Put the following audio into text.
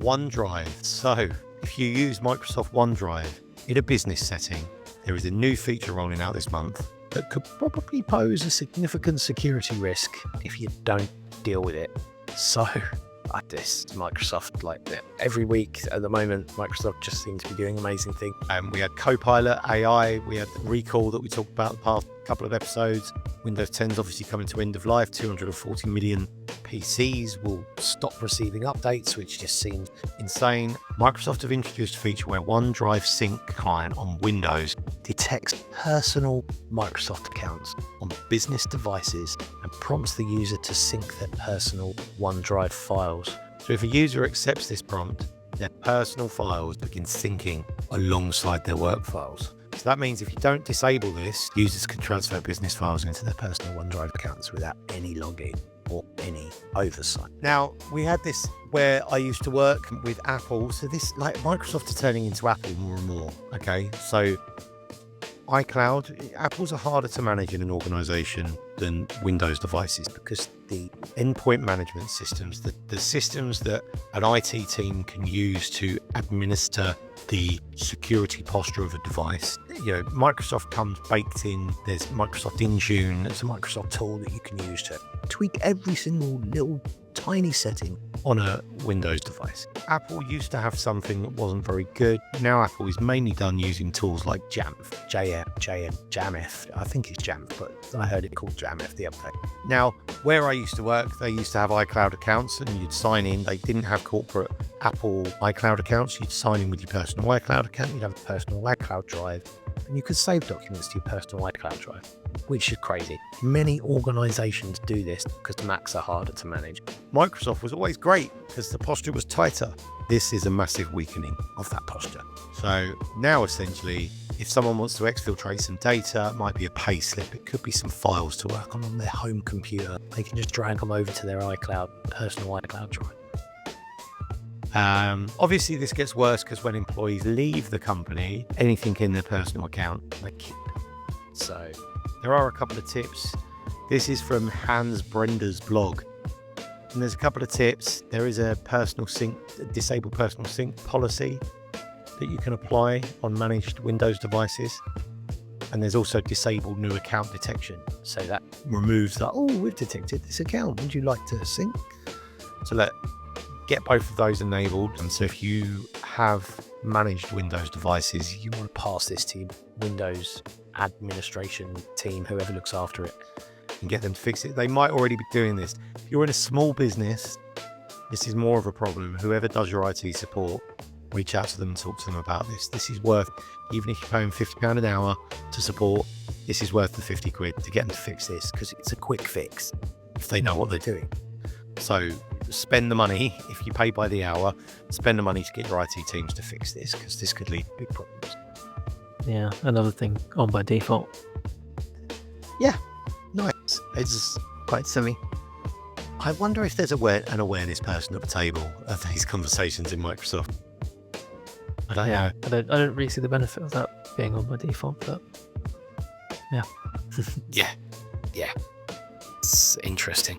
OneDrive. So if you use Microsoft OneDrive in a business setting, there is a new feature rolling out this month that could probably pose a significant security risk if you don't deal with it. So this Microsoft, every week at the moment, Microsoft just seems to be doing amazing things. We had Copilot AI, we had the recall that we talked about the past couple of episodes. Windows 10 is obviously coming to end of life. 240 million PCs will stop receiving updates, which just seems insane. Microsoft have introduced a feature where OneDrive Sync client on Windows detects personal Microsoft accounts on business devices and prompts the user to sync their personal OneDrive files. So if a user accepts this prompt, their personal files begin syncing alongside their work files. So that means if you don't disable this, users can transfer business files into their personal OneDrive accounts without any login or any oversight. Now, we had this where I used to work with Apple. So this, Microsoft are turning into Apple more and more. Okay, so iCloud, Apples are harder to manage in an organization than Windows devices because the endpoint management systems, the systems that an IT team can use to administer the security posture of a device, Microsoft comes baked in. There's Microsoft Intune. It's a Microsoft tool that you can use to tweak every single little tiny setting on a Windows device. Apple used to have something that wasn't very good. Now Apple is mainly done using tools like Jamf, Jamf. I think it's Jamf, but I heard it called Jamf the other day. Now, where I used to work, they used to have iCloud accounts and you'd sign in. They didn't have corporate Apple iCloud accounts. You'd sign in with your personal iCloud account. You'd have a personal iCloud drive and you could save documents to your personal iCloud drive, which is crazy. Many organizations do this because Macs are harder to manage. Microsoft was always great because the posture was tighter. This is a massive weakening of that posture. So now essentially, if someone wants to exfiltrate some data, it might be a payslip, it could be some files to work on their home computer. They can just drag them over to their personal iCloud drive. Obviously this gets worse because when employees leave the company, anything in their personal account they keep. So there are a couple of tips. This is from Hans Brender's blog. And there's a couple of tips. There is a disabled personal sync policy that you can apply on managed Windows devices. And there's also disabled new account detection. So that removes that, we've detected this account. Would you like to sync? So get both of those enabled. And so if you have managed Windows devices, you want to pass this to Windows administration team, whoever looks after it, and get them to fix it. They might already be doing this. If you're in a small business, this is more of a problem. Whoever does your IT support, reach out to them and talk to them about this. This is worth, even if you're paying £50 an hour to support, this is worth the 50 quid to get them to fix this because it's a quick fix if they know what they're doing. So spend the money, if you pay by the hour, spend the money to get your IT teams to fix this because this could lead to big problems. Yeah, another thing on by default. Yeah, nice. It's quite silly. I wonder if there's an awareness person at the table of these conversations in Microsoft. I don't know. I don't really see the benefit of that being on by default, but yeah. Yeah. It's interesting.